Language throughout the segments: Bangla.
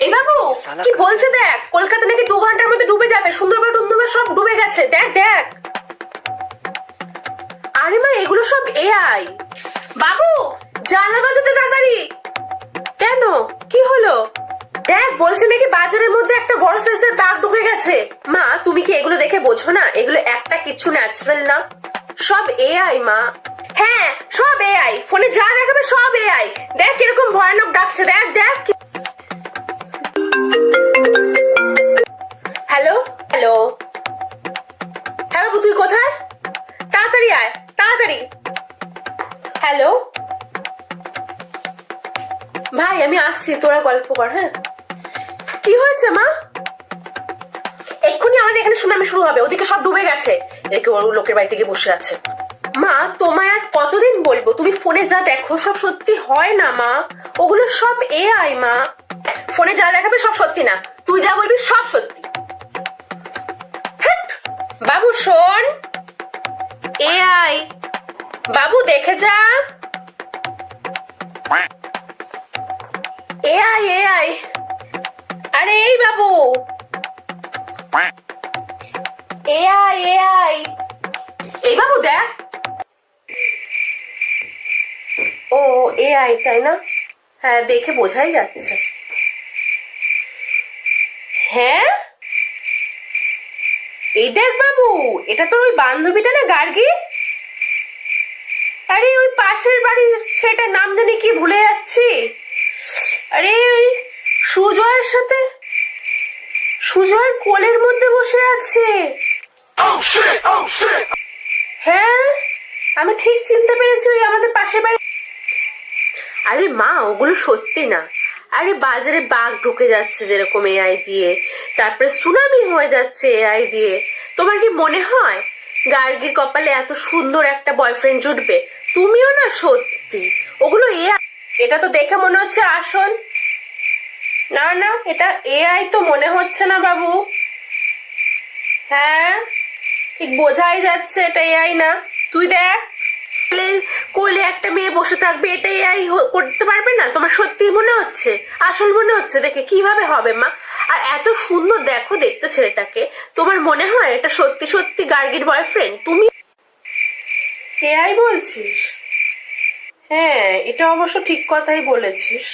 এই বাবু কি বলছে দেখ, কলকাতা নাকি 2 ঘন্টার মধ্যে ডুবে যাবে, সুন্দরবন টুন্দরবন সব ডুবে গেছে, দেখ দেখ। আরে মা এগুলো সব এআই। বাবু জানলা বাজাতে তাড়াতাড়ি। কেন, কি হলো? দেখ বলছে নাকি বাজারের মধ্যে একটা বড় সাইজের বাঘ ঢুকে গেছে। মা তুমি কি এগুলো দেখে বোঝো না? এগুলো একটা কিছু ন্যাচারাল না, সব এআই মা। হ্যাঁ সব এআই, ফোনে যা দেখাবে সব এআই। দেখ কিরকম ভয়ানক ডাকছে, দেখ দেখ। হ্যালো হ্যালো, হ্যাঁ বাবু তুই কোথায়? তাড়াতাড়ি আয় তাড়াতাড়ি। হ্যালো ভাই আমি আসছি, তোরা গল্প কর। হ্যাঁ কি হয়েছে মা? এক্ষুনি আমাদের এখানে সুনামি শুরু হবে, ওদিকে সব ডুবে গেছে, একে ওর লোকের বাড়িতে গিয়ে বসে আছে। মা তোমায় আর কতদিন বলবো, তুমি ফোনে যা দেখো সব সত্যি হয় না মা, ওগুলো সব এআই মা। ফোনে যা দেখাবে সব সত্যি না, তুই যা বলবি সব সত্যি। বাবু শোন, এআই বাবু দেখে যা। এআই এআই, আরে এই বাবু এআই এআই। এই বাবু দেখ, ও এআই তাই না? হ্যাঁ দেখে বোঝাই যাচ্ছে। হ্যাঁ এই দেখ বাবু, এটা তোর ওই বান্ধবীটা না গার্গী? আরে ওই পাশের বাড়ির ছেলেটার নাম জানি কি ভুলে যাচ্ছি। আরে ওই সুজয়ের সাথে, সুজয়ের কোলের মধ্যে বসে আছে। হ্যাঁ আমি ঠিক চিনতে পেরেছি, ওই আমাদের পাশের বাড়ি। আরে মা ওগুলো সত্যি না। আরে বাজারে বাঘ ঢুকে যাচ্ছে যেরকম এআই দিয়ে, তারপরে সুনামি হয়ে যাচ্ছে এআই দিয়ে। তোমার কি মনে হয় গার্গীর কপালে এত সুন্দর একটা বয়ফ্রেন্ড জুটবে? তুমিও না সত্যি, ওগুলো এআই। এটা তো দেখে মনে হচ্ছে আসল। না না এটা এআই তো মনে হচ্ছে না বাবু। হ্যাঁ ঠিক বোঝাই যাচ্ছে এটা এআই না। তুই দেখ কোলে একটা মেয়ে বসে থাকবে, এটা এআই করতে পারবে না? তোমার সত্যি মনে হচ্ছে, আসল মনে হচ্ছে? দেখে কিভাবে হবে মা? আর এত সুন্দর দেখো দেখতে ছেলেটাকে, তোমার মনে হয় এটা সত্যি সত্যি গার্গীর বয়ফ্রেন্ড? তুমি এআই বলছিস? হ্যাঁ এটা অবশ্য ঠিক কথাই বলেছিস।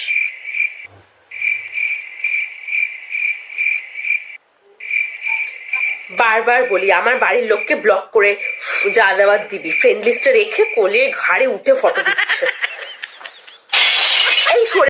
বারবার বলি আমার বাড়ির লোককে ব্লক করে যা দেওয়ার দিবি, ফ্রেন্ড লিস্টে রেখে কোলে ঘাড়ে উঠে ফটো দিচ্ছি।